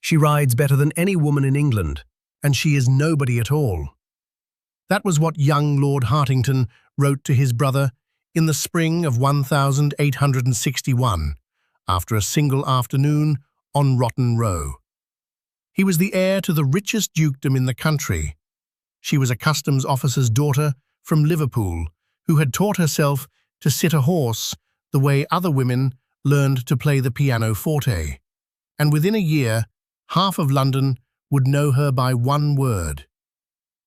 She rides better than any woman in England, and she is nobody at all." That was what young Lord Hartington wrote to his brother in the spring of 1861, after a single afternoon on Rotten Row. He was the heir to the richest dukedom in the country. She was a customs officer's daughter from Liverpool, who had taught herself to sit a horse the way other women learned to play the pianoforte. And within a year, half of London would know her by one word: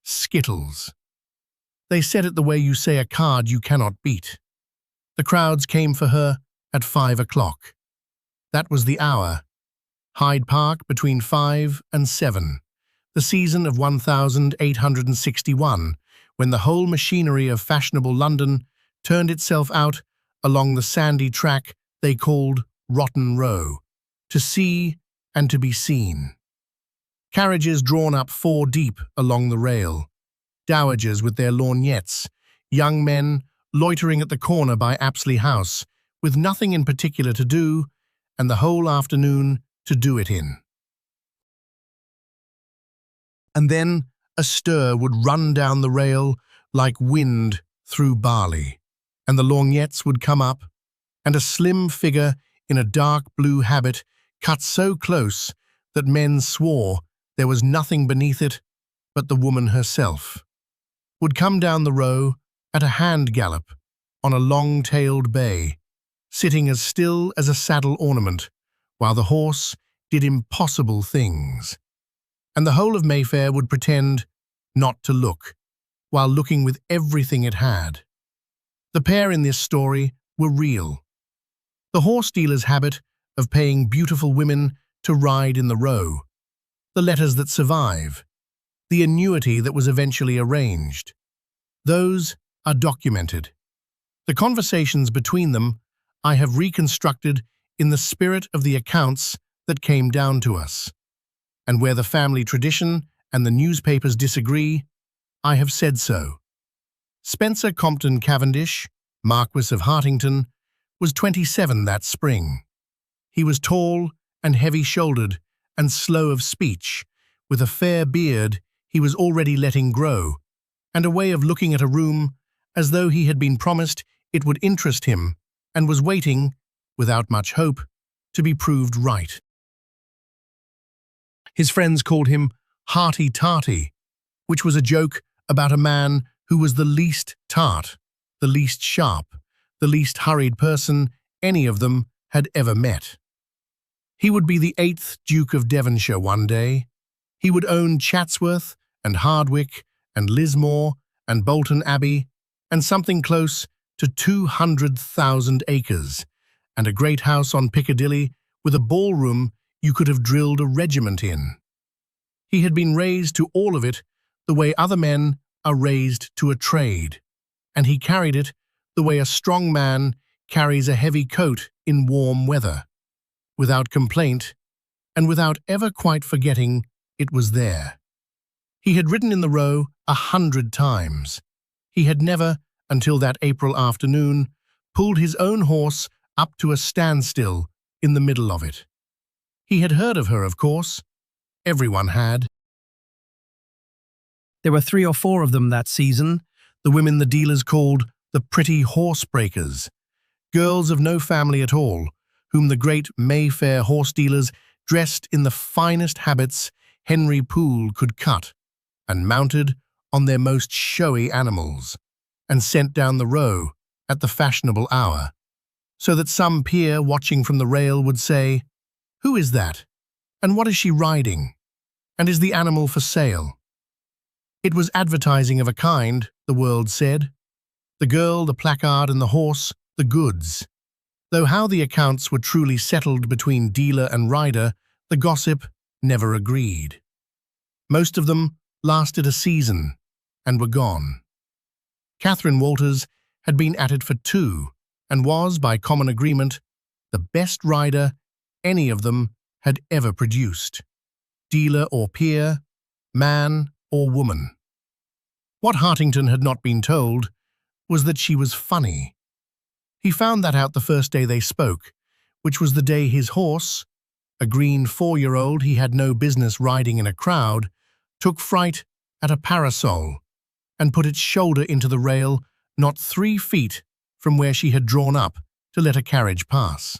Skittles. They said it the way you say a card you cannot beat. The crowds came for her at 5 o'clock. That was the hour. Hyde Park between 5 and 7. The season of 1861, when the whole machinery of fashionable London turned itself out along the sandy track they called Rotten Row, to see and to be seen. Carriages drawn up 4 deep along the rail, dowagers with their lorgnettes, young men loitering at the corner by Apsley House, with nothing in particular to do, and the whole afternoon to do it in. And then a stir would run down the rail like wind through barley, and the lorgnettes would come up, and a slim figure in a dark blue habit cut so close that men swore there was nothing beneath it but the woman herself, would come down the row at a hand gallop on a long-tailed bay, sitting as still as a saddle ornament, while the horse did impossible things. And the whole of Mayfair would pretend not to look, while looking with everything it had. The pair in this story were real. The horse dealer's habit of paying beautiful women to ride in the Row, the letters that survive, the annuity that was eventually arranged. Those are documented. The conversations between them I have reconstructed in the spirit of the accounts that came down to us. And where the family tradition and the newspapers disagree, I have said so. Spencer Compton Cavendish, Marquis of Hartington, was 27 that spring. He was tall and heavy-shouldered and slow of speech, with a fair beard he was already letting grow, and a way of looking at a room as though he had been promised it would interest him and was waiting, without much hope, to be proved right. His friends called him Hearty Tarty, which was a joke about a man who was the least tart, the least sharp, the least hurried person any of them had ever met. He would be the 8th Duke of Devonshire one day. He would own Chatsworth and Hardwicke and Lismore and Bolton Abbey and something close to 200,000 acres, and a great house on Piccadilly with a ballroom you could have drilled a regiment in. He had been raised to all of it the way other men are raised to a trade, and he carried it the way a strong man carries a heavy coat in warm weather, without complaint and without ever quite forgetting it was there. He had ridden in the Row 100 times. He had never, until that April afternoon, pulled his own horse up to a standstill in the middle of it. He had heard of her, of course. Everyone had. There were 3 or 4 of them that season, the women the dealers called the pretty horse-breakers, girls of no family at all, whom the great Mayfair horse dealers dressed in the finest habits Henry Poole could cut, and mounted on their most showy animals, and sent down the Row at the fashionable hour, so that some peer watching from the rail would say, "Who is that? And what is she riding? And is the animal for sale?" It was advertising of a kind, the world said. The girl, the placard, and the horse, the goods. Though how the accounts were truly settled between dealer and rider, the gossip never agreed. Most of them lasted a season and were gone. Catherine Walters had been at it for 2 and was, by common agreement, the best rider any of them had ever produced, dealer or peer, man or woman. What Hartington had not been told was that she was funny. He found that out the first day they spoke, which was the day his horse, a green 4-year-old he had no business riding in a crowd, took fright at a parasol and put its shoulder into the rail not 3 feet from where she had drawn up to let a carriage pass.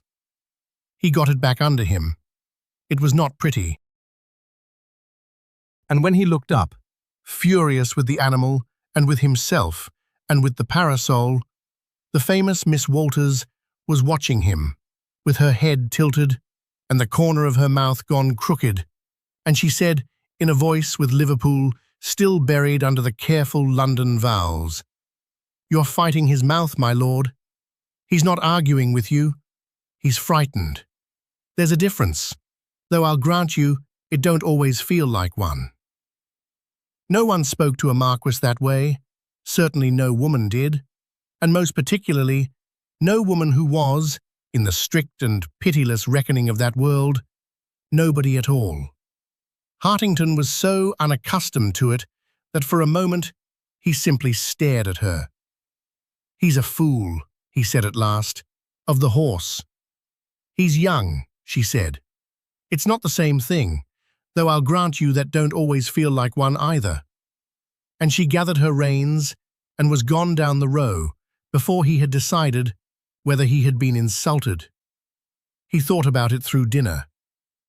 He got it back under him. It was not pretty. And when he looked up, furious with the animal and with himself and with the parasol, the famous Miss Walters was watching him, with her head tilted and the corner of her mouth gone crooked, and she said, in a voice with Liverpool still buried under the careful London vowels, "You're fighting his mouth, my lord. He's not arguing with you. He's frightened. There's a difference, though I'll grant you it don't always feel like one." No one spoke to a marquis that way, certainly no woman did, and most particularly, no woman who was, in the strict and pitiless reckoning of that world, nobody at all. Hartington was so unaccustomed to it that for a moment he simply stared at her. "He's a fool," he said at last, "of the horse." "He's young," she said. "It's not the same thing, though I'll grant you that don't always feel like one either." And she gathered her reins and was gone down the row before he had decided whether he had been insulted. He thought about it through dinner.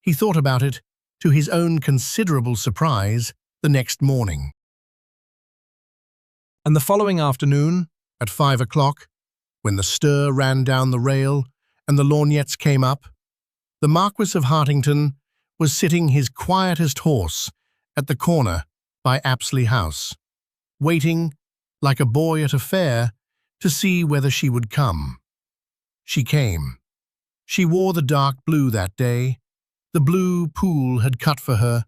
He thought about it, to his own considerable surprise, the next morning. And the following afternoon, at 5 o'clock, when the stir ran down the rail and the lorgnettes came up, the Marquis of Hartington was sitting his quietest horse at the corner by Apsley House, waiting, like a boy at a fair, to see whether she would come. She came. She wore the dark blue that day. The blue Poole had cut for her,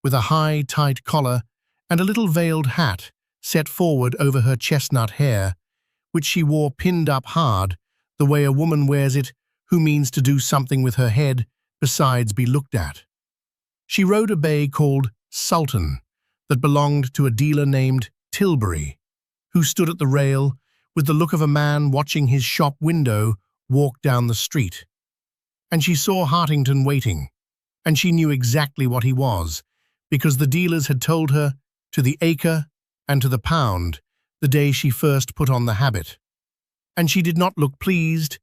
with a high, tight collar and a little veiled hat set forward over her chestnut hair, which she wore pinned up hard, the way a woman wears it who means to do something with her head besides be looked at. She rode a bay called Sultan, that belonged to a dealer named Tilbury, who stood at the rail with the look of a man watching his shop window walk down the street. And she saw Hartington waiting, and she knew exactly what he was, because the dealers had told her to the acre and to the pound the day she first put on the habit. And she did not look pleased,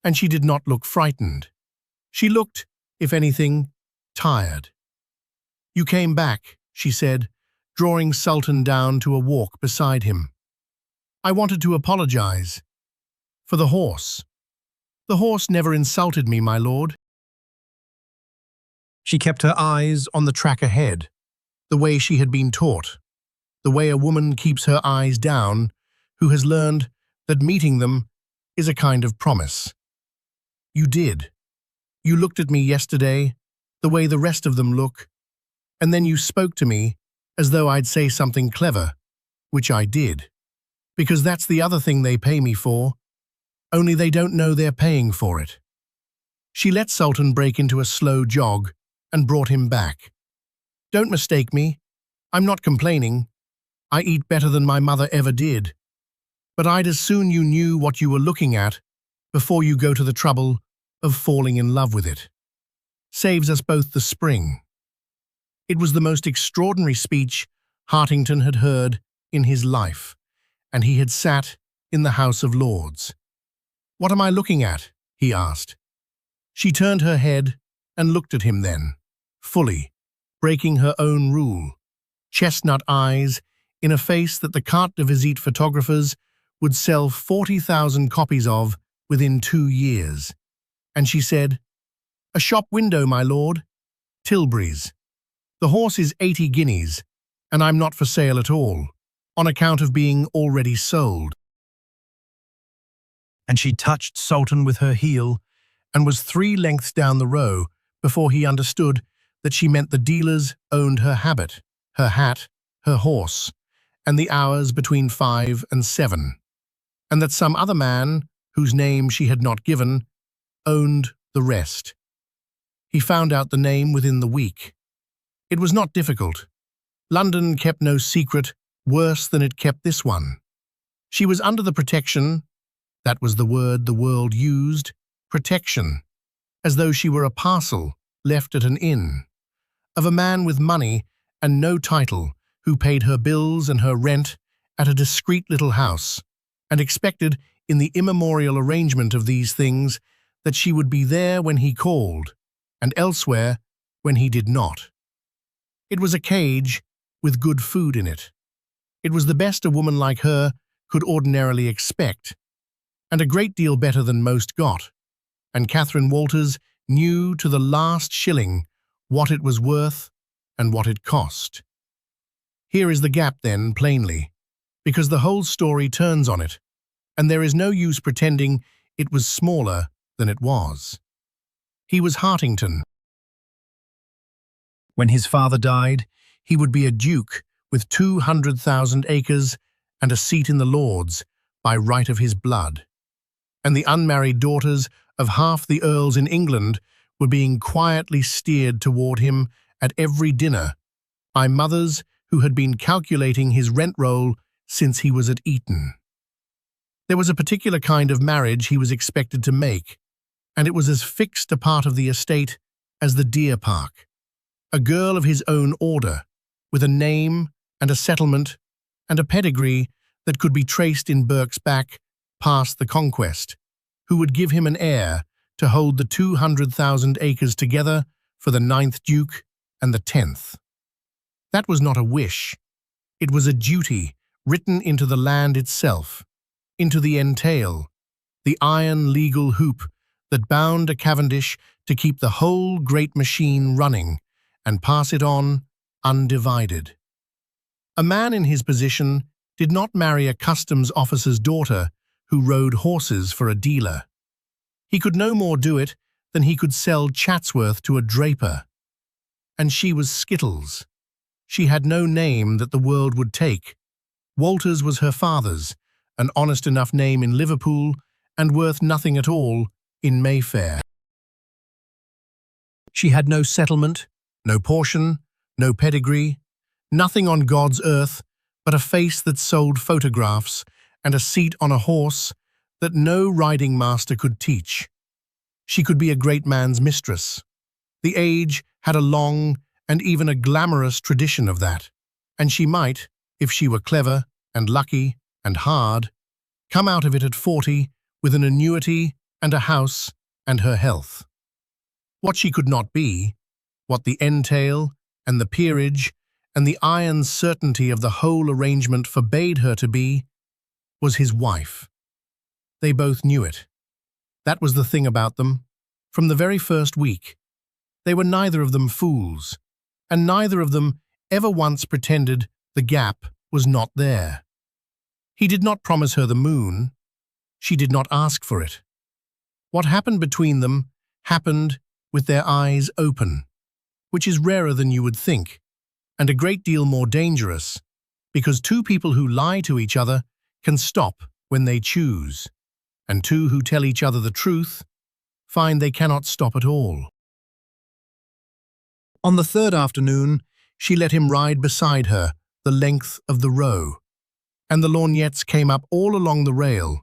and she did not look frightened. She looked, if anything, tired. "You came back," she said, drawing Sultan down to a walk beside him. "I wanted to apologize. For the horse. The horse never insulted me, my lord." She kept her eyes on the track ahead, the way she had been taught, the way a woman keeps her eyes down who has learned that meeting them is a kind of promise. "You did. You looked at me yesterday, the way the rest of them look, and then you spoke to me as though I'd say something clever, which I did, because that's the other thing they pay me for, only they don't know they're paying for it." She let Sultan break into a slow jog and brought him back. "Don't mistake me. I'm not complaining. I eat better than my mother ever did. But I'd as soon you knew what you were looking at before you go to the trouble of falling in love with it. Saves us both the spring." It was the most extraordinary speech Hartington had heard in his life, and he had sat in the House of Lords. "What am I looking at?" he asked. She turned her head and looked at him then, fully, breaking her own rule, chestnut eyes in a face that the carte de visite photographers would sell 40,000 copies of within 2 years. And she said, "A shop window, my lord. Tilbury's. The horse is 80 guineas, and I'm not for sale at all, on account of being already sold." And she touched Sultan with her heel and was 3 lengths down the row before he understood that she meant the dealers owned her habit, her hat, her horse, and the hours between 5 and 7, and that some other man, whose name she had not given, owned the rest. He found out the name within the week. It was not difficult. London kept no secret worse than it kept this one. She was under the protection, that was the word the world used, protection, as though she were a parcel left at an inn, of a man with money and no title who paid her bills and her rent at a discreet little house, and expected, in the immemorial arrangement of these things, that she would be there when he called, and elsewhere when he did not. It was a cage with good food in it. It was the best a woman like her could ordinarily expect, and a great deal better than most got, and Catherine Walters knew to the last shilling what it was worth and what it cost. Here is the gap, then, plainly, because the whole story turns on it, and there is no use pretending it was smaller than it was. He was Hartington. When his father died, he would be a duke with 200,000 acres and a seat in the Lords by right of his blood. And the unmarried daughters of half the earls in England were being quietly steered toward him at every dinner by mothers who had been calculating his rent roll since he was at Eton. There was a particular kind of marriage he was expected to make, and it was as fixed a part of the estate as the deer park. A girl of his own order, with a name and a settlement and a pedigree that could be traced in Burke's back past the Conquest, who would give him an heir to hold the 200,000 acres together for the 9th Duke and the 10th. That was not a wish. It was a duty written into the land itself, into the entail, the iron legal hoop that bound a Cavendish to keep the whole great machine running and pass it on undivided. A man in his position did not marry a customs officer's daughter who rode horses for a dealer. He could no more do it than he could sell Chatsworth to a draper. And she was Skittles. She had no name that the world would take. Walters was her father's, an honest enough name in Liverpool and worth nothing at all in Mayfair. She had no settlement, no portion, no pedigree, nothing on God's earth but a face that sold photographs and a seat on a horse that no riding master could teach. She could be a great man's mistress. The age had a long and even a glamorous tradition of that, and she might, if she were clever and lucky and hard, come out of it at 40 with an annuity and a house and her health. What she could not be, what the entail and the peerage and the iron certainty of the whole arrangement forbade her to be, was his wife. They both knew it. That was the thing about them. From the very first week, they were neither of them fools, and neither of them ever once pretended the gap was not there. He did not promise her the moon. She did not ask for it. What happened between them happened with their eyes open, which is rarer than you would think, and a great deal more dangerous, because two people who lie to each other can stop when they choose, and two who tell each other the truth find they cannot stop at all. On the third afternoon, she let him ride beside her the length of the row, and the lorgnettes came up all along the rail,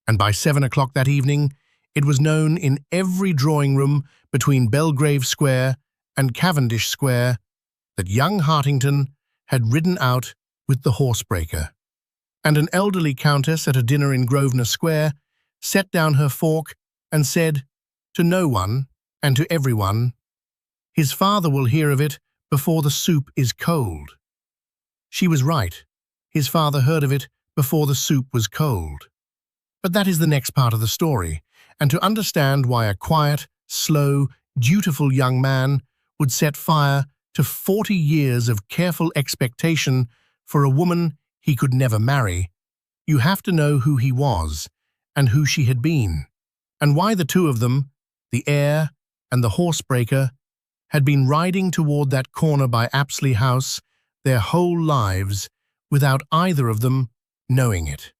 and by 7 o'clock that evening it was known in every drawing-room between Belgrave Square and Cavendish Square that young Hartington had ridden out with the horsebreaker, and an elderly countess at a dinner in Grosvenor Square set down her fork and said, to no one and to everyone, "His father will hear of it before the soup is cold." She was right. His father heard of it before the soup was cold. But that is the next part of the story, and to understand why a quiet, slow, dutiful young man would set fire to 40 years of careful expectation for a woman he could never marry, you have to know who he was and who she had been, and why the two of them, the heir and the horsebreaker, had been riding toward that corner by Apsley House their whole lives without either of them knowing it.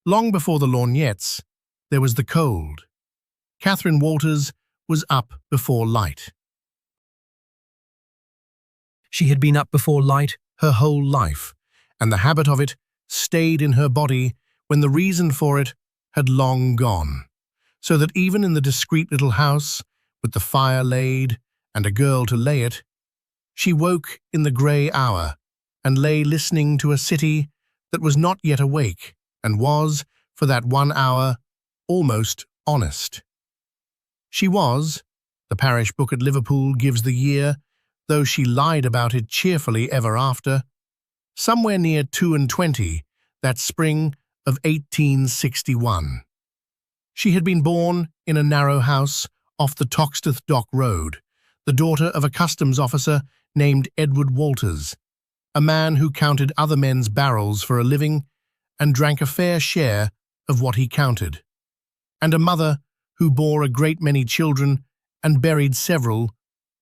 Long before the lorgnettes, there was the cold. Catherine Walters was up before light. She had been up before light her whole life, and the habit of it stayed in her body when the reason for it had long gone, so that even in the discreet little house with the fire laid and a girl to lay it, she woke in the grey hour and lay listening to a city that was not yet awake and was, for that 1 hour, almost honest. She was, the parish book at Liverpool gives the year, though she lied about it cheerfully ever after, somewhere near 22, that spring of 1861. She had been born in a narrow house off the Toxteth Dock Road, the daughter of a customs officer named Edward Walters, a man who counted other men's barrels for a living and drank a fair share of what he counted, and a mother who bore a great many children and buried several,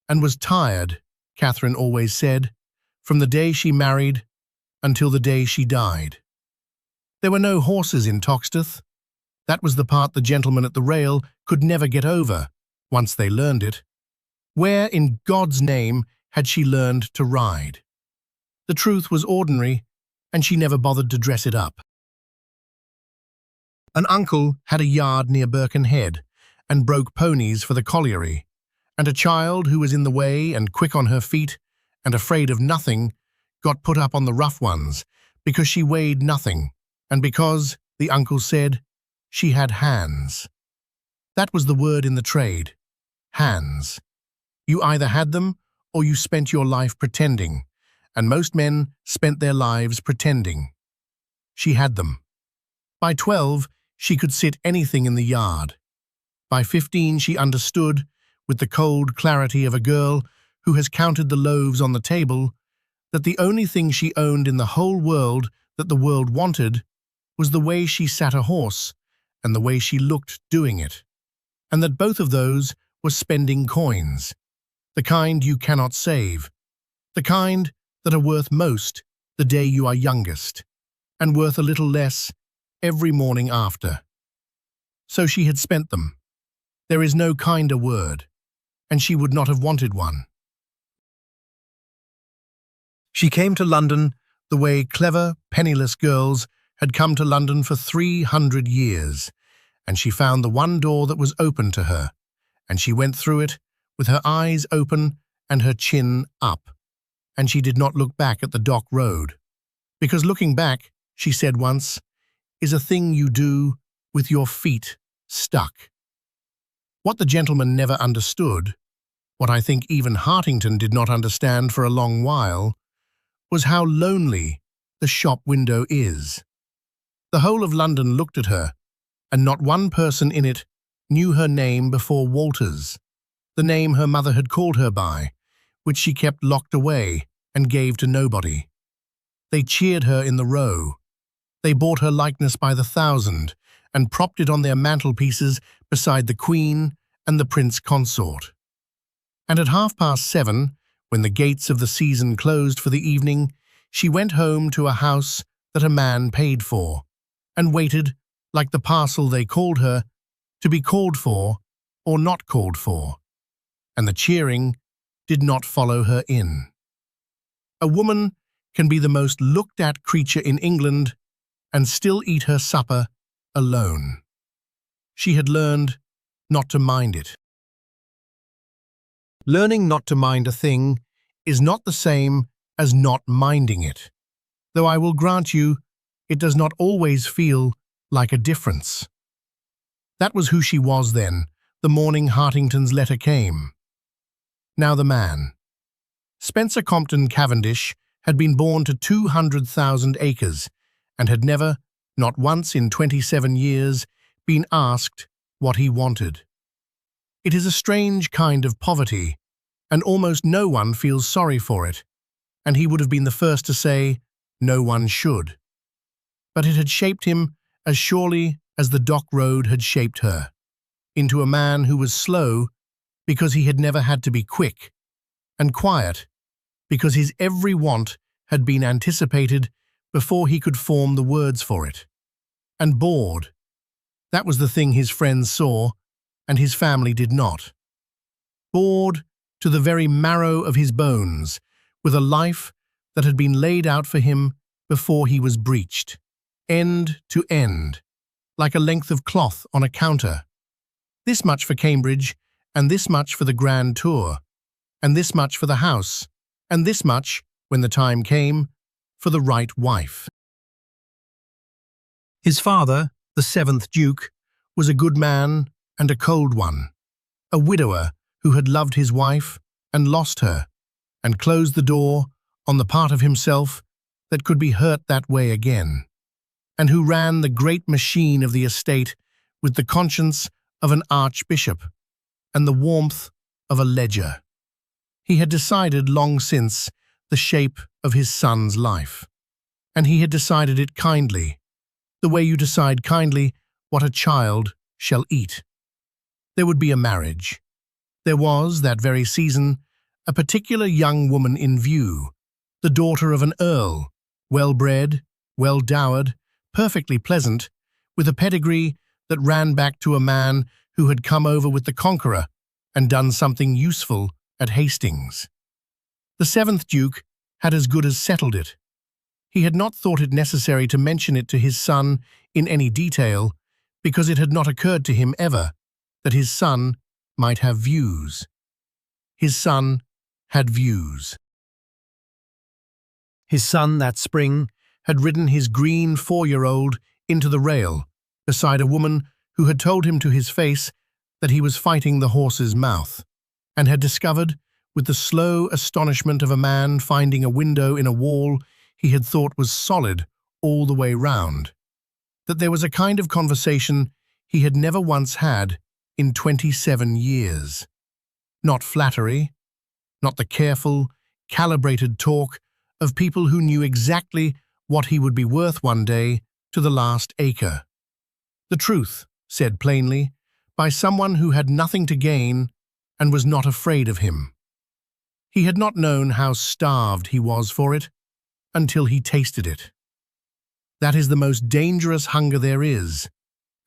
and was tired, Catherine always said, from the day she married until the day she died. There were no horses in Toxteth. That was the part the gentlemen at the rail could never get over, once they learned it. Where in God's name had she learned to ride? The truth was ordinary, and she never bothered to dress it up. An uncle had a yard near Birkenhead, and broke ponies for the colliery, and a child who was in the way and quick on her feet and afraid of nothing got put up on the rough ones because she weighed nothing, and because, the uncle said, she had hands. That was the word in the trade, hands. You either had them or you spent your life pretending, and most men spent their lives pretending. She had them. By 12, she could sit anything in the yard. By 15, she understood, with the cold clarity of a girl who has counted the loaves on the table, that the only thing she owned in the whole world that the world wanted was the way she sat a horse and the way she looked doing it, and that both of those were spending coins, the kind you cannot save, the kind that are worth most the day you are youngest, and worth a little less every morning after. So she had spent them. There is no kinder word, and she would not have wanted one. She came to London the way clever, penniless girls had come to London for 300 years, and she found the one door that was open to her, and she went through it with her eyes open and her chin up, and she did not look back at the Dock Road, because looking back, she said once, is a thing you do with your feet stuck. What the gentleman never understood, what I think even Hartington did not understand for a long while, was how lonely the shop window is. The whole of London looked at her, and not one person in it knew her name before Walters, the name her mother had called her by, which she kept locked away and gave to nobody. They cheered her in the Row. They bought her likeness by the thousand and propped it on their mantelpieces beside the Queen and the Prince Consort. And at 7:30, when the gates of the season closed for the evening, she went home to a house that a man paid for, and waited, like the parcel they called her, to be called for or not called for, and the cheering did not follow her in. A woman can be the most looked-at creature in England and still eat her supper alone. She had learned not to mind it. Learning not to mind a thing is not the same as not minding it, though I will grant you it does not always feel like a difference. That was who she was then, the morning Hartington's letter came. Now the man. Spencer Compton Cavendish had been born to 200,000 acres and had never, not once in 27 years, been asked what he wanted. It is a strange kind of poverty, and almost no one feels sorry for it, and he would have been the first to say, no one should. But it had shaped him as surely as the Dock Road had shaped her, into a man who was slow because he had never had to be quick, and quiet because his every want had been anticipated before he could form the words for it, and bored. That was the thing his friends saw, and his family did not. Bored to the very marrow of his bones, with a life that had been laid out for him before he was breeched, end to end, like a length of cloth on a counter. This much for Cambridge and this much for the grand tour, and this much for the house, and this much, when the time came, for the right wife. His father, the 7th Duke, was a good man and a cold one, a widower who had loved his wife and lost her, and closed the door on the part of himself that could be hurt that way again, and who ran the great machine of the estate with the conscience of an archbishop and the warmth of a ledger. He had decided long since the shape of his son's life, and he had decided it kindly, the way you decide kindly what a child shall eat. There would be a marriage. There was, that very season, a particular young woman in view, the daughter of an earl, well-bred, well-dowered, perfectly pleasant, with a pedigree that ran back to a man who had come over with the Conqueror and done something useful at Hastings. The 7th Duke had as good as settled it. He had not thought it necessary to mention it to his son in any detail, because it had not occurred to him ever that his son might have views. His son had views. His son that spring had ridden his green 4-year-old into the rail beside a woman who had told him to his face that he was fighting the horse's mouth, and had discovered, with the slow astonishment of a man finding a window in a wall he had thought was solid all the way round, that there was a kind of conversation he had never once had in 27 years. Not flattery, not the careful, calibrated talk of people who knew exactly what he would be worth one day to the last acre. The truth, said plainly, by someone who had nothing to gain and was not afraid of him. He had not known how starved he was for it until he tasted it. That is the most dangerous hunger there is,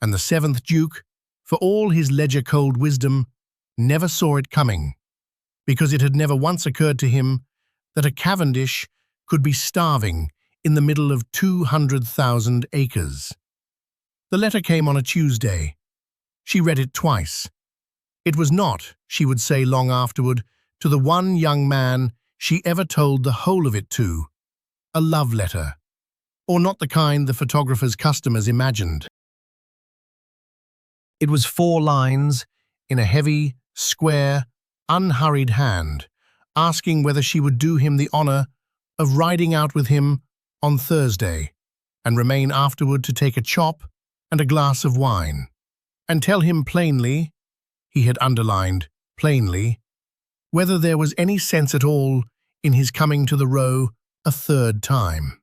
and the 7th Duke, for all his ledger-cold wisdom, never saw it coming, because it had never once occurred to him that a Cavendish could be starving in the middle of 200,000 acres. The letter came on a Tuesday. She read it twice. It was not, she would say long afterward, to the one young man she ever told the whole of it to, a love letter, or not the kind the photographer's customers imagined. It was 4 lines in a heavy, square, unhurried hand, asking whether she would do him the honor of riding out with him on Thursday and remain afterward to take a chop and a glass of wine, and tell him plainly, he had underlined plainly, whether there was any sense at all in his coming to the Row a 3rd time.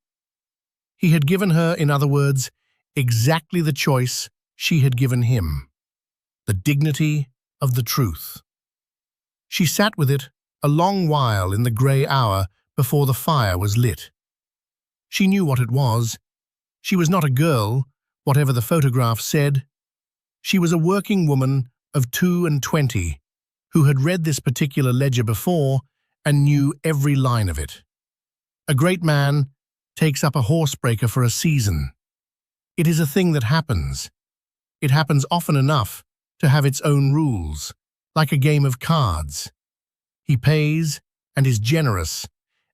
He had given her, in other words, exactly the choice she had given him, the dignity of the truth. She sat with it a long while in the grey hour before the fire was lit. She knew what it was. She was not a girl, whatever the photograph said. She was a working woman of 22 who had read this particular ledger before and knew every line of it. A great man takes up a horsebreaker for a season. It is a thing that happens. It happens often enough to have its own rules, like a game of cards. He pays and is generous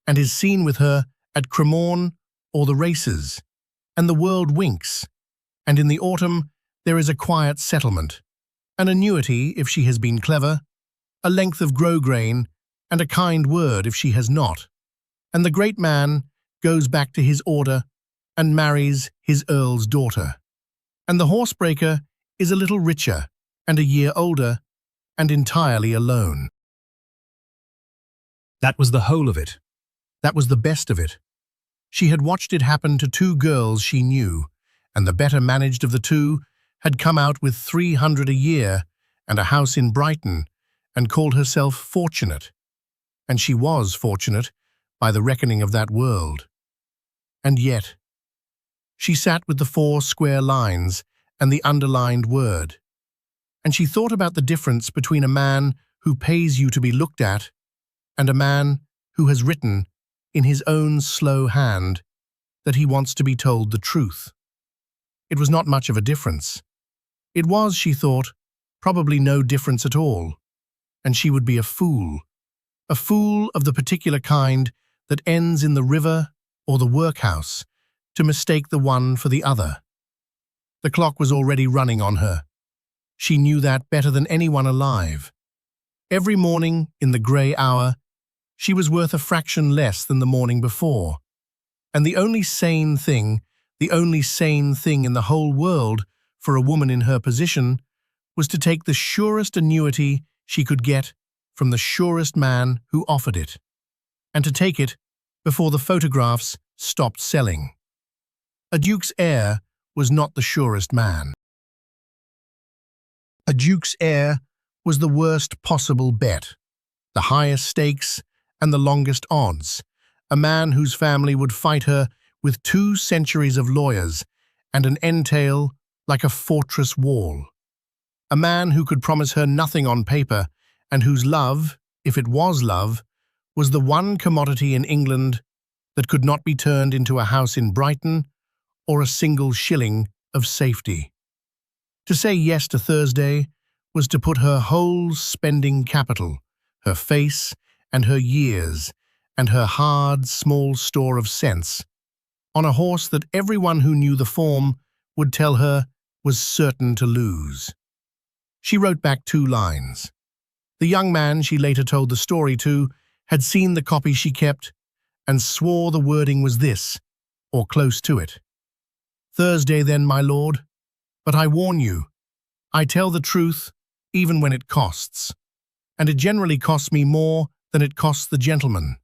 and is seen with her at Cremorne or the races, and the world winks, and in the autumn there is a quiet settlement, an annuity if she has been clever, a length of grosgrain, and a kind word if she has not, and the great man goes back to his order and marries his earl's daughter, and the horsebreaker is a little richer and a year older and entirely alone. That was the whole of it. That was the best of it. She had watched it happen to 2 girls she knew, and the better managed of the 2 had come out with 300 a year and a house in Brighton, and called herself fortunate. And she was fortunate by the reckoning of that world. And yet, she sat with the 4 square lines and the underlined word, and she thought about the difference between a man who pays you to be looked at and a man who has written, in his own slow hand, that he wants to be told the truth. It was not much of a difference. It was, she thought, probably no difference at all. and she would be a fool of the particular kind that ends in the river or the workhouse to mistake the one for the other. The clock was already running on her. She knew that better than anyone alive. Every morning, in the grey hour, she was worth a fraction less than the morning before. And the only sane thing in the whole world for a woman in her position was to take the surest annuity she could get from the surest man who offered it, and to take it before the photographs stopped selling. A duke's heir was not the surest man. A duke's heir was the worst possible bet, the highest stakes and the longest odds, a man whose family would fight her with 2 centuries of lawyers and an entail like a fortress wall. A man who could promise her nothing on paper and whose love, if it was love, was the one commodity in England that could not be turned into a house in Brighton or a single shilling of safety. To say yes to Thursday was to put her whole spending capital, her face and her years, and her hard, small store of sense, on a horse that everyone who knew the form would tell her was certain to lose. She wrote back 2 lines. The young man she later told the story to had seen the copy she kept and swore the wording was this, or close to it. Thursday then, my lord, but I warn you, I tell the truth even when it costs, and it generally costs me more than it costs the gentleman.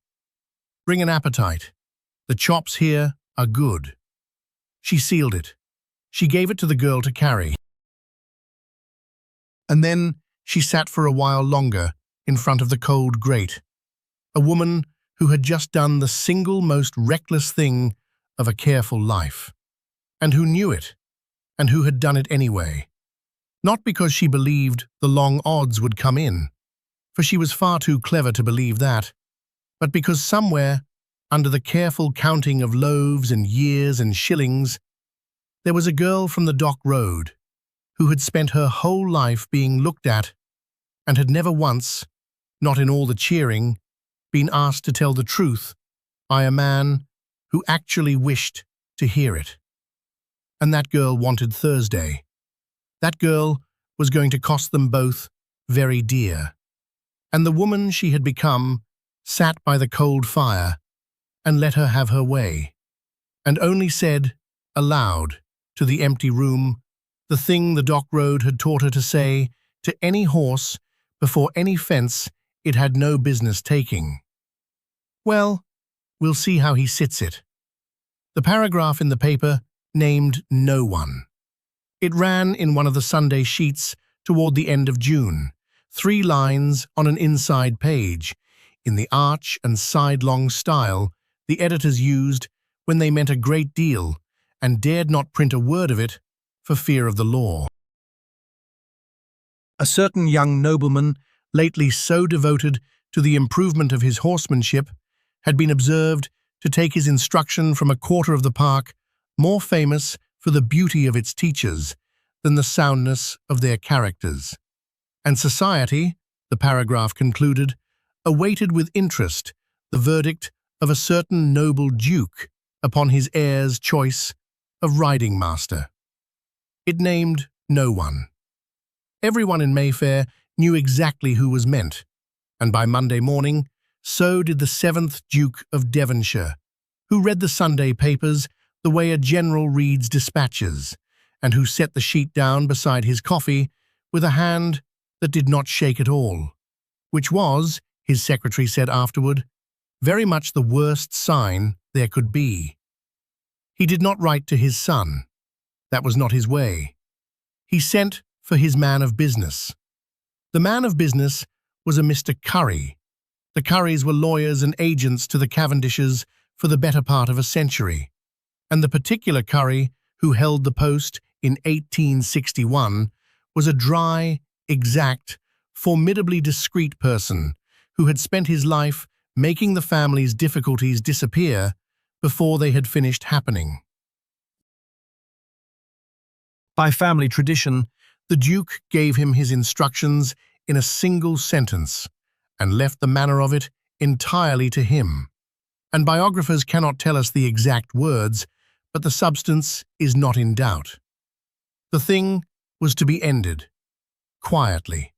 Bring an appetite. The chops here are good. She sealed it. She gave it to the girl to carry. And then she sat for a while longer in front of the cold grate, a woman who had just done the single most reckless thing of a careful life, and who knew it, and who had done it anyway. Not because she believed the long odds would come in, for she was far too clever to believe that, but because somewhere, under the careful counting of loaves and years and shillings, there was a girl from the Dock Road who had spent her whole life being looked at and had never once, not in all the cheering, been asked to tell the truth by a man who actually wished to hear it. And that girl wanted Thursday. That girl was going to cost them both very dear. And the woman she had become sat by the cold fire and let her have her way, and only said, aloud, to the empty room, the thing the Dock Road had taught her to say to any horse before any fence it had no business taking. Well, we'll see how he sits it. The paragraph in the paper named no one. It ran in one of the Sunday sheets toward the end of June, 3 lines on an inside page, in the arch and sidelong style the editors used when they meant a great deal and dared not print a word of it for fear of the law. A certain young nobleman, lately so devoted to the improvement of his horsemanship, had been observed to take his instruction from a quarter of the park more famous for the beauty of its teachers than the soundness of their characters. And society, the paragraph concluded, awaited with interest the verdict of a certain noble duke upon his heir's choice of riding master. It named no one. Everyone in Mayfair knew exactly who was meant, and by Monday morning, so did the 7th Duke of Devonshire, who read the Sunday papers the way a general reads dispatches, and who set the sheet down beside his coffee with a hand that did not shake at all, which was, his secretary said afterward, very much the worst sign there could be. He did not write to his son. That was not his way. He sent for his man of business. The man of business was a Mr. Curry. The Currys were lawyers and agents to the Cavendishes for the better part of a century, and the particular Curry who held the post in 1861 was a dry, exact, formidably discreet person who had spent his life making the family's difficulties disappear before they had finished happening. By family tradition, the Duke gave him his instructions in a single sentence and left the manner of it entirely to him. And biographers cannot tell us the exact words, but the substance is not in doubt. The thing was to be ended, quietly,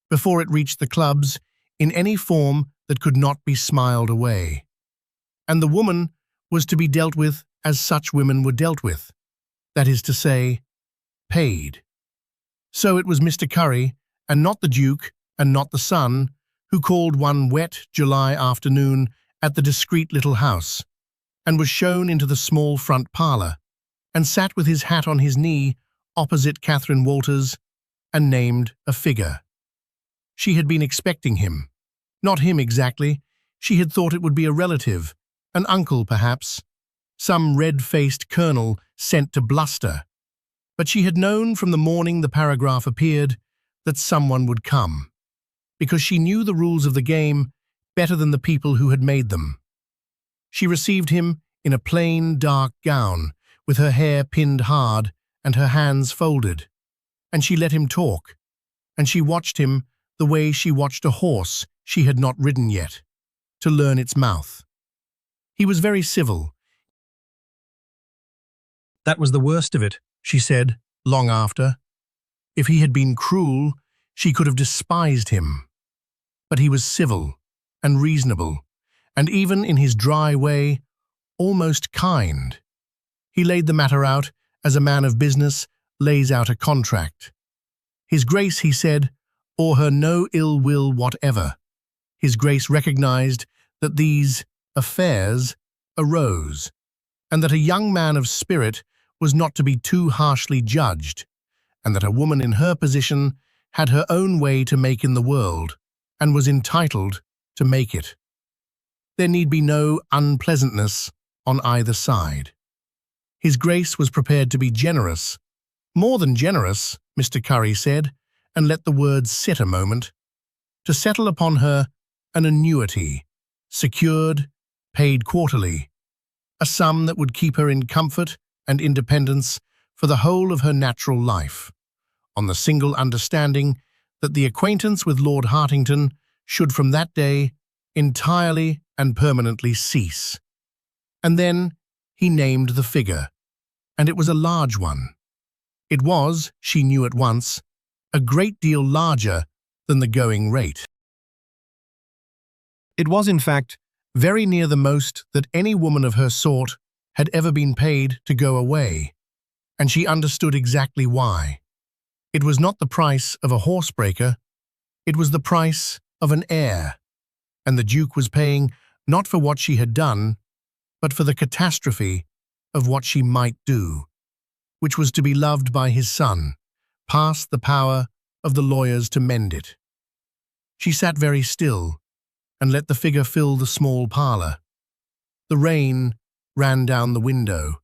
before it reached the clubs, in any form that could not be smiled away. And the woman was to be dealt with as such women were dealt with, that is to say, paid. So it was Mr. Curry, and not the Duke, and not the son, who called one wet July afternoon at the discreet little house, and was shown into the small front parlour, and sat with his hat on his knee opposite Catherine Walters, and named a figure. She had been expecting him. Not him exactly. She had thought it would be a relative, an uncle perhaps, some red-faced colonel sent to bluster. But she had known from the morning the paragraph appeared that someone would come, because she knew the rules of the game better than the people who had made them. She received him in a plain, dark gown, with her hair pinned hard and her hands folded, and she let him talk, and she watched him the way she watched a horse she had not ridden yet, to learn its mouth. He was very civil. That was the worst of it, she said, long after. If he had been cruel, she could have despised him. But he was civil and reasonable, and even in his dry way, almost kind. He laid the matter out as a man of business lays out a contract. His Grace, he said, bore her no ill will whatever. His Grace recognized that these affairs arose, and that a young man of spirit was not to be too harshly judged, and that a woman in her position had her own way to make in the world, and was entitled to make it. There need be no unpleasantness on either side. His Grace was prepared to be generous, more than generous, Mr. Curry said, and let the words sit a moment, to settle upon her an annuity, secured, paid quarterly, a sum that would keep her in comfort and independence for the whole of her natural life, on the single understanding that the acquaintance with Lord Hartington should from that day entirely and permanently cease. And then he named the figure, and it was a large one. It was, she knew at once, a great deal larger than the going rate. It was, in fact, very near the most that any woman of her sort had ever been paid to go away, and she understood exactly why. It was not the price of a horsebreaker, it was the price of an heir, and the Duke was paying not for what she had done, but for the catastrophe of what she might do, which was to be loved by his son, past the power of the lawyers to mend it. She sat very still, and let the figure fill the small parlour. The rain ran down the window.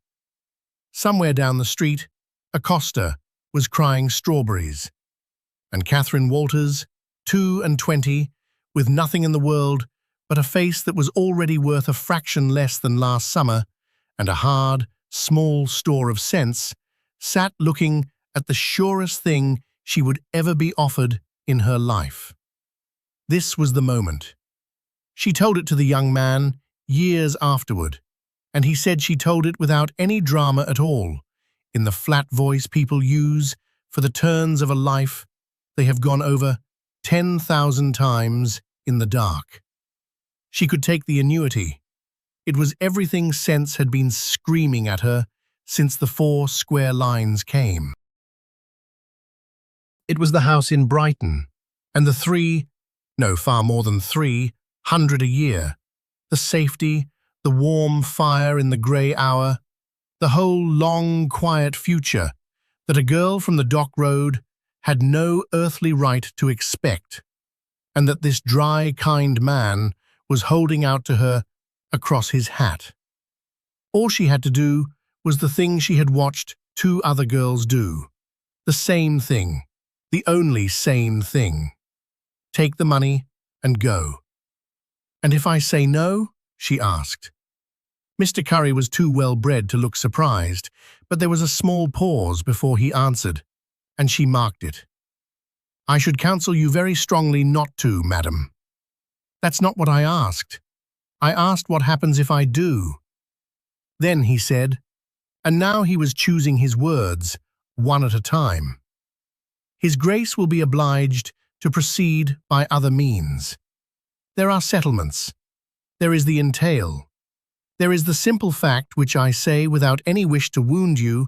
Somewhere down the street, a coster was crying strawberries, and Catherine Walters, 22, with nothing in the world but a face that was already worth a fraction less than last summer, and a hard, small store of sense, sat looking at the surest thing she would ever be offered in her life. This was the moment. She told it to the young man years afterward, and he said she told it without any drama at all, in the flat voice people use for the turns of a life they have gone over 10,000 times in the dark. She could take the annuity. It was everything sense had been screaming at her since the 4 square lines came. It was the house in Brighton, and the far more than 300 a year, the safety, the warm fire in the grey hour, the whole long, quiet future that a girl from the Dock Road had no earthly right to expect, and that this dry, kind man was holding out to her across his hat. All she had to do was the thing she had watched 2 other girls do, the same thing, the only sane thing. Take the money and go. "And if I say no?" she asked. Mr. Curry was too well bred to look surprised, but there was a small pause before he answered, and she marked it. I should counsel you very strongly not to, madam. That's not what I asked. I asked what happens if I do. Then he said, and now he was choosing his words, one at a time. His Grace will be obliged to proceed by other means. There are settlements. There is the entail. There is the simple fact, which I say without any wish to wound you,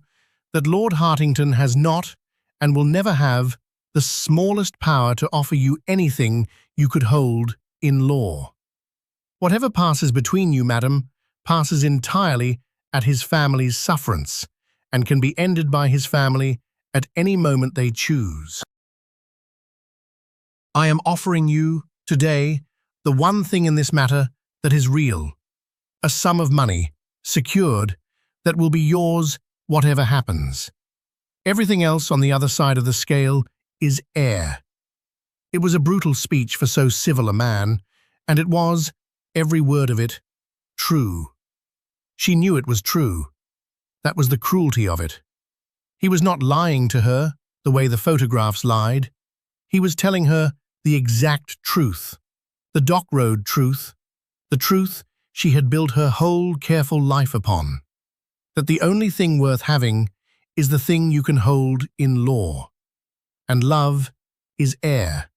that Lord Hartington has not, and will never have, the smallest power to offer you anything you could hold in law. Whatever passes between you, madam, passes entirely at his family's sufferance, and can be ended by his family at any moment they choose. I am offering you, today, the one thing in this matter that is real, a sum of money, secured, that will be yours whatever happens. Everything else on the other side of the scale is air. It was a brutal speech for so civil a man, and it was, every word of it, true. She knew it was true. That was the cruelty of it. He was not lying to her the way the photographs lied. He was telling her the exact truth, the dock road truth, the truth she had built her whole careful life upon, that the only thing worth having is the thing you can hold in law, and love is air,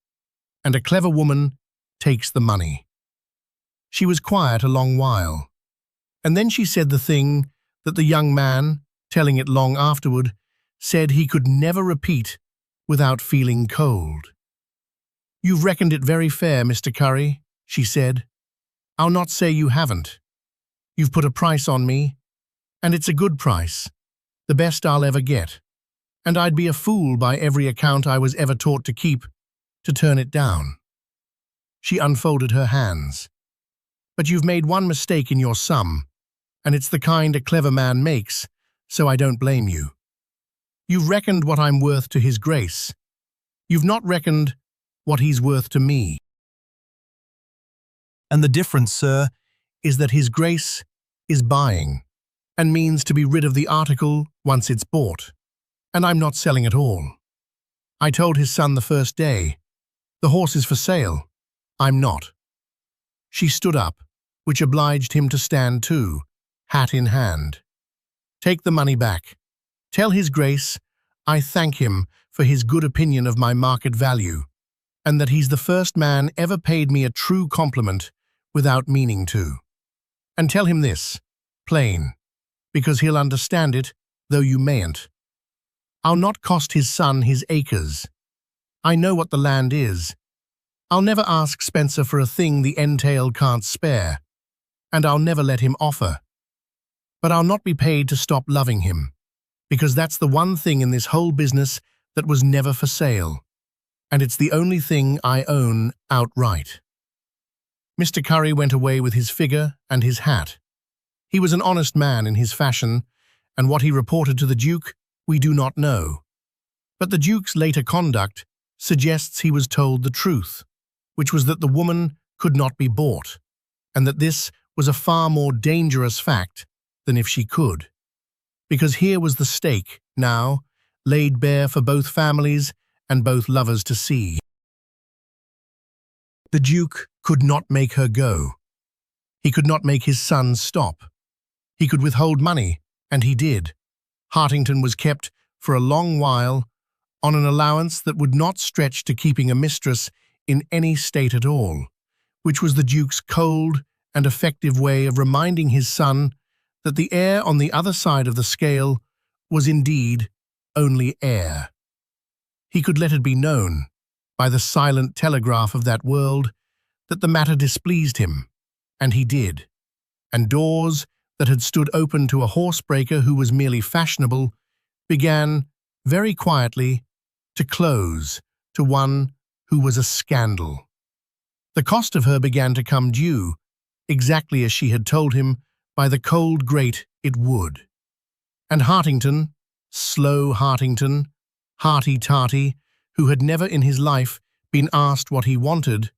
and a clever woman takes the money. She was quiet a long while, and then she said the thing that the young man, telling it long afterward, said he could never repeat without feeling cold. "You've reckoned it very fair, Mr. Curry," she said. "I'll not say you haven't. You've put a price on me, and it's a good price, the best I'll ever get, and I'd be a fool by every account I was ever taught to keep to turn it down." She unfolded her hands. "But you've made one mistake in your sum, and it's the kind a clever man makes, so I don't blame you. You've reckoned what I'm worth to His Grace. You've not reckoned what he's worth to me. And the difference, sir, is that His Grace is buying, and means to be rid of the article once it's bought, and I'm not selling at all. I told his son the first day, the horse is for sale. I'm not." She stood up, which obliged him to stand too, hat in hand. "Take the money back. Tell His Grace I thank him for his good opinion of my market value, and that he's the first man ever paid me a true compliment without meaning to. And tell him this, plain, because he'll understand it, though you mayn't. I'll not cost his son his acres. I know what the land is. I'll never ask Spencer for a thing the entail can't spare, and I'll never let him offer. But I'll not be paid to stop loving him, because that's the one thing in this whole business that was never for sale, and it's the only thing I own outright." Mr. Curry went away with his figure and his hat. He was an honest man in his fashion, and what he reported to the Duke we do not know. But the Duke's later conduct suggests he was told the truth, which was that the woman could not be bought, and that this was a far more dangerous fact than if she could. Because here was the stake, now, laid bare for both families and both lovers to see. The Duke could not make her go. He could not make his son stop. He could withhold money, and he did. Hartington was kept for a long while on an allowance that would not stretch to keeping a mistress in any state at all, which was the Duke's cold and effective way of reminding his son that the air on the other side of the scale was indeed only air. He could let it be known, by the silent telegraph of that world, that the matter displeased him, and he did, and doors that had stood open to a horsebreaker who was merely fashionable began, very quietly, to close to one who was a scandal. The cost of her began to come due, exactly as she had told him by the cold grate it would. And Hartington, slow Hartington, hearty-tarty, who had never in his life been asked what he wanted,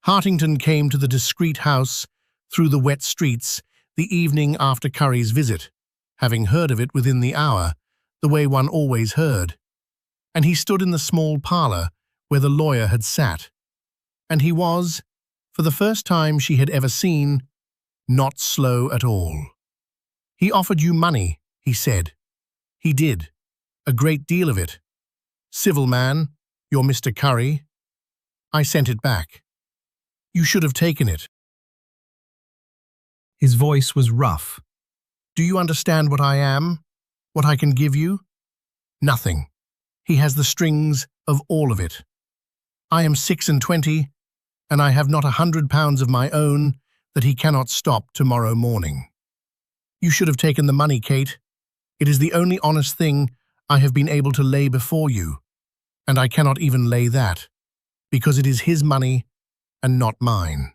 Hartington came to the discreet house through the wet streets the evening after Curry's visit, having heard of it within the hour, the way one always heard. And he stood in the small parlour where the lawyer had sat, and he was, for the first time she had ever seen, not slow at all. "He offered you money," he said. "He did. A great deal of it. Civil man, you're Mr. Curry." I sent it back. "You should have taken it." His voice was rough. "Do you understand what I am? What I can give you? Nothing. He has the strings of all of it. I am 26, and I have not £100 of my own that he cannot stop tomorrow morning. You should have taken the money, Kate. It is the only honest thing I have been able to lay before you, and I cannot even lay that, because it is his money and not mine."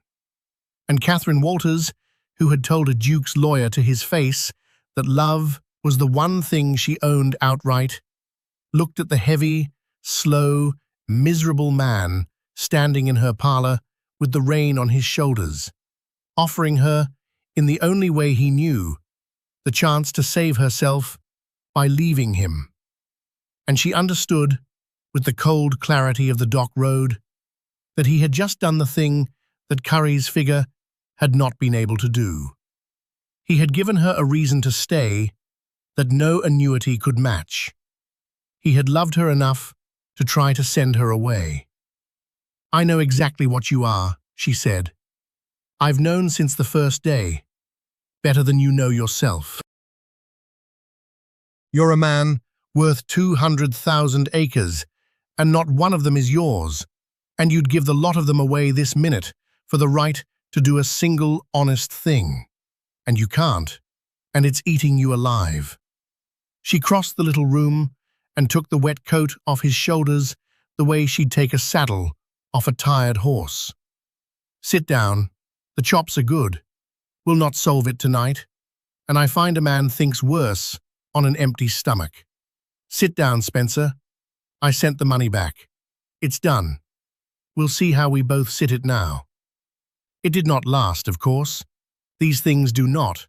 And Catherine Walters, who had told a duke's lawyer to his face that love was the one thing she owned outright, looked at the heavy, slow, miserable man standing in her parlour with the rain on his shoulders, offering her, in the only way he knew, the chance to save herself by leaving him. And she understood, with the cold clarity of the dock road, that he had just done the thing that Curry's figure had not been able to do. He had given her a reason to stay that no annuity could match. He had loved her enough to try to send her away. "I know exactly what you are," she said. "I've known since the first day, better than you know yourself. You're a man worth 200,000 acres, and not one of them is yours, and you'd give the lot of them away this minute for the right to do a single honest thing. And you can't, and it's eating you alive." She crossed the little room and took the wet coat off his shoulders the way she'd take a saddle off a tired horse. "Sit down. The chops are good. We'll not solve it tonight, and I find a man thinks worse on an empty stomach. Sit down, Spencer. I sent the money back. It's done. We'll see how we both sit it now." It did not last, of course. These things do not,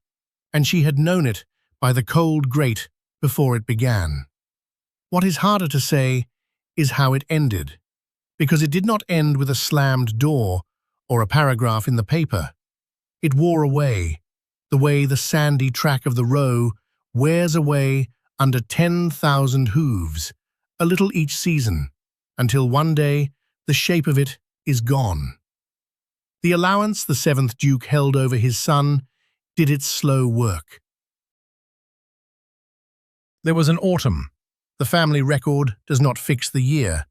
and she had known it by the cold grate before it began. What is harder to say is how it ended, because it did not end with a slammed door or a paragraph in the paper. It wore away, the way the sandy track of the Row wears away under 10,000 hooves, a little each season, until one day the shape of it is gone. The allowance the 7th Duke held over his son did its slow work. There was an autumn. The family record does not fix the year,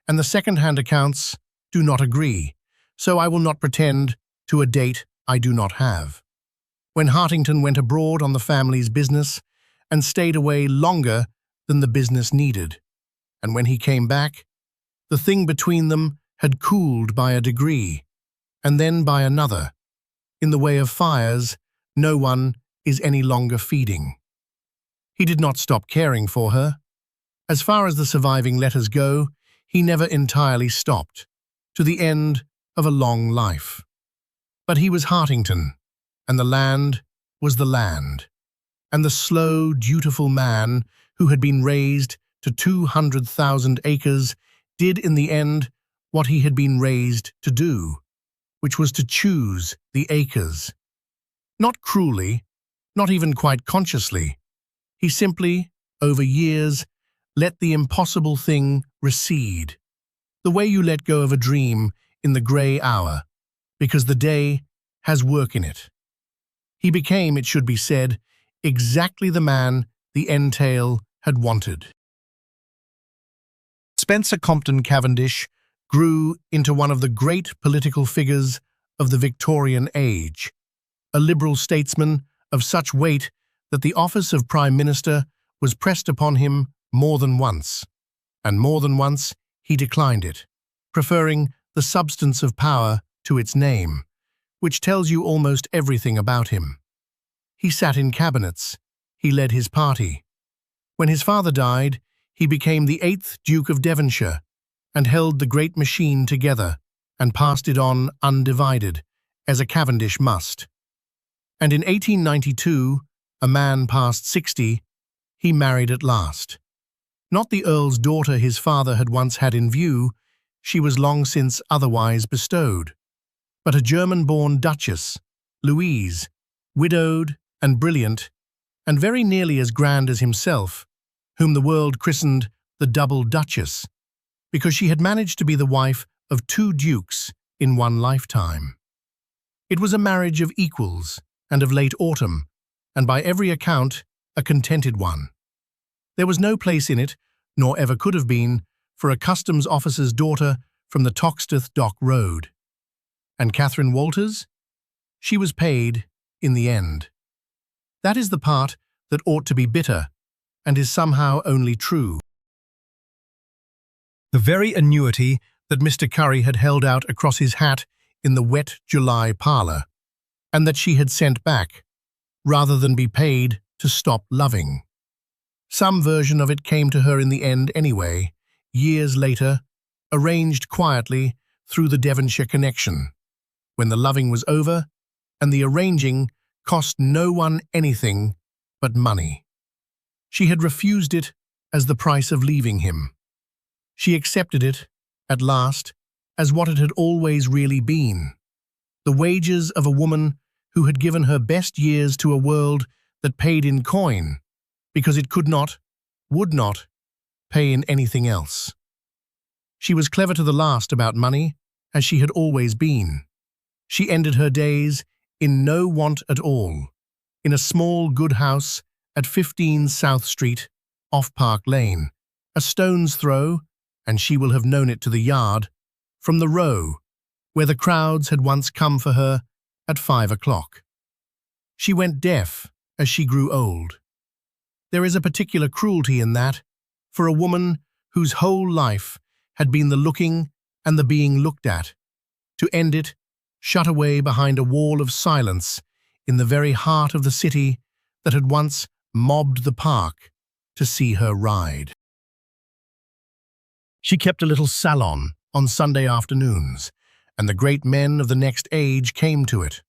and the second-hand accounts do not agree, so I will not pretend to a date I do not have. When Hartington went abroad on the family's business and stayed away longer than the business needed, and when he came back, the thing between them had cooled by a degree, and then by another. In the way of fires, no one is any longer feeding. He did not stop caring for her. As far as the surviving letters go, he never entirely stopped, to the end of a long life. But he was Hartington, and the land was the land, and the slow, dutiful man who had been raised to 200,000 acres did in the end what he had been raised to do, which was to choose the acres. Not cruelly, not even quite consciously. He simply, over years, let the impossible thing recede, the way you let go of a dream in the grey hour, because the day has work in it. He became, it should be said, exactly the man the entail had wanted. Spencer Compton Cavendish grew into one of the great political figures of the Victorian age, a liberal statesman of such weight that the office of Prime Minister was pressed upon him more than once, and more than once he declined it, preferring the substance of power to its name, which tells you almost everything about him. He sat in cabinets, he led his party. When his father died, he became the 8th Duke of Devonshire and held the great machine together and passed it on undivided, as a Cavendish must. And in 1892, a man past 60, he married at last. Not the Earl's daughter his father had once had in view, she was long since otherwise bestowed, but a German-born duchess, Louise, widowed and brilliant, and very nearly as grand as himself, whom the world christened the Double Duchess, because she had managed to be the wife of 2 dukes in one lifetime. It was a marriage of equals and of late autumn, and by every account, a contented one. There was no place in it, nor ever could have been, for a customs officer's daughter from the Toxteth Dock Road. And Catherine Walters? She was paid in the end. That is the part that ought to be bitter, and is somehow only true. The very annuity that Mr. Curry had held out across his hat in the wet July parlour, and that she had sent back, rather than be paid to stop loving. Some version of it came to her in the end anyway, years later, arranged quietly through the Devonshire connection, when the loving was over, and the arranging cost no one anything but money. She had refused it as the price of leaving him. She accepted it, at last, as what it had always really been, the wages of a woman who had given her best years to a world that paid in coin, because it could not, would not, pay in anything else. She was clever to the last about money, as she had always been. She ended her days in no want at all, in a small good house at 15 South Street, off Park Lane, a stone's throw, and she will have known it to the yard, from the Row, where the crowds had once come for her at 5 o'clock. She went deaf as she grew old. There is a particular cruelty in that, for a woman whose whole life had been the looking and the being looked at, to end it, shut away behind a wall of silence in the very heart of the city that had once mobbed the park to see her ride. She kept a little salon on Sunday afternoons, and the great men of the next age came to it,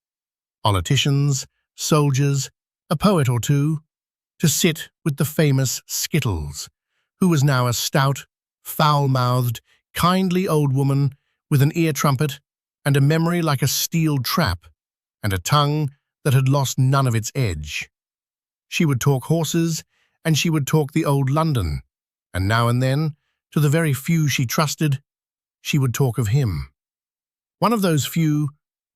politicians, soldiers, a poet or two, to sit with the famous Skittles, who was now a stout, foul-mouthed, kindly old woman with an ear trumpet and a memory like a steel trap, and a tongue that had lost none of its edge. She would talk horses, and she would talk the old London, and now and then, to the very few she trusted, she would talk of him. One of those few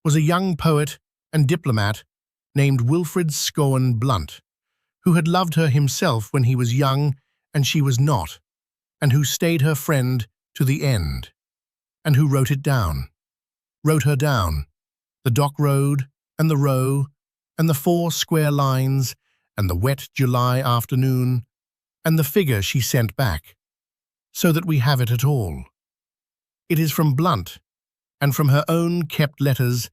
was a young poet and diplomat named Wilfrid Scowen Blunt, who had loved her himself when he was young and she was not, and who stayed her friend to the end, and who wrote her down, the Dock Road and the Row and the 4 square lines and the wet July afternoon and the figure she sent back, so that we have it at all. It is from Blunt, and from her own kept letters,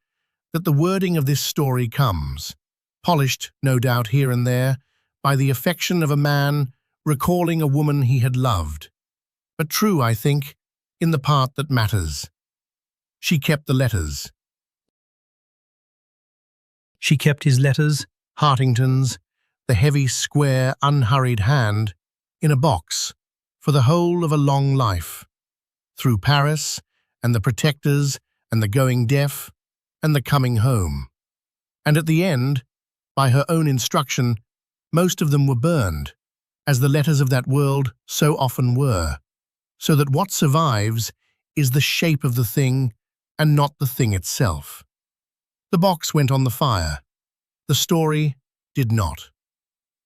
that the wording of this story comes, polished, no doubt, here and there, by the affection of a man recalling a woman he had loved, but true, I think, in the part that matters. She kept the letters. She kept his letters, Hartington's, the heavy, square, unhurried hand, in a box, for the whole of a long life, through Paris, and the Protectors, and the going deaf, and the coming home. And at the end, by her own instruction, most of them were burned, as the letters of that world so often were, so that what survives is the shape of the thing and not the thing itself. The box went on the fire. The story did not.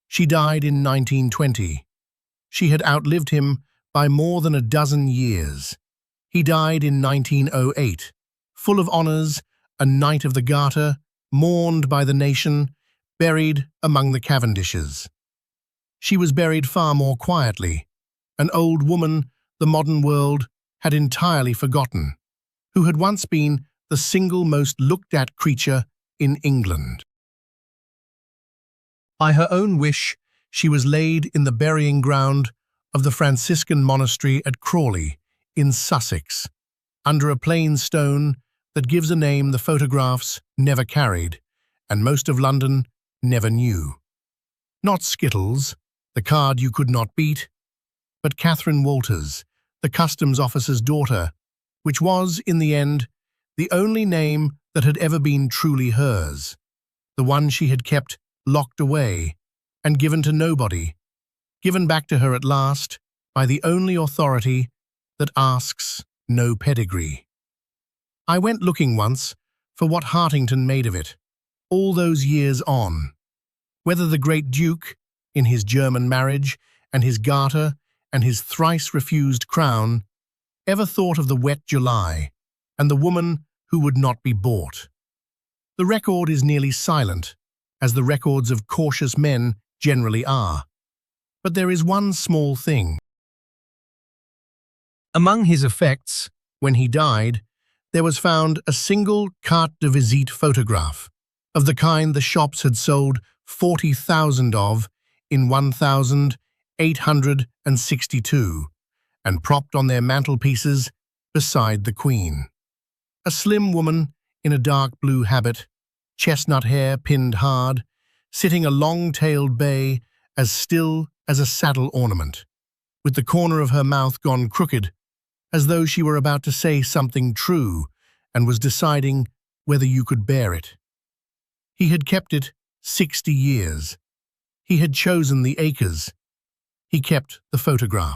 She died in 1920. She had outlived him by more than a dozen years. He died in 1908, full of honours, a Knight of the Garter, mourned by the nation, buried among the Cavendishes. She was buried far more quietly, an old woman the modern world had entirely forgotten, who had once been the single most looked-at creature in England. By her own wish, she was laid in the burying ground of the Franciscan monastery at Crawley, in Sussex, under a plain stone that gives a name the photographs never carried, and most of London never knew. Not Skittles, the card you could not beat, but Catherine Walters, the customs officer's daughter, which was, in the end, the only name that had ever been truly hers, the one she had kept locked away and given to nobody, given back to her at last by the only authority that asks no pedigree. I went looking once for what Hartington made of it, all those years on, whether the great Duke, in his German marriage and his garter and his thrice-refused crown, ever thought of the wet July and the woman who would not be bought. The record is nearly silent, as the records of cautious men generally are. But there is one small thing. Among his effects, when he died, there was found a single carte de visite photograph, of the kind the shops had sold 40,000 of in 1862, and propped on their mantelpieces beside the Queen. A slim woman in a dark blue habit, chestnut hair pinned hard, sitting a long-tailed bay as still as a saddle ornament, with the corner of her mouth gone crooked, as though she were about to say something true and was deciding whether you could bear it. He had kept it 60 years. He had chosen the acres. He kept the photograph.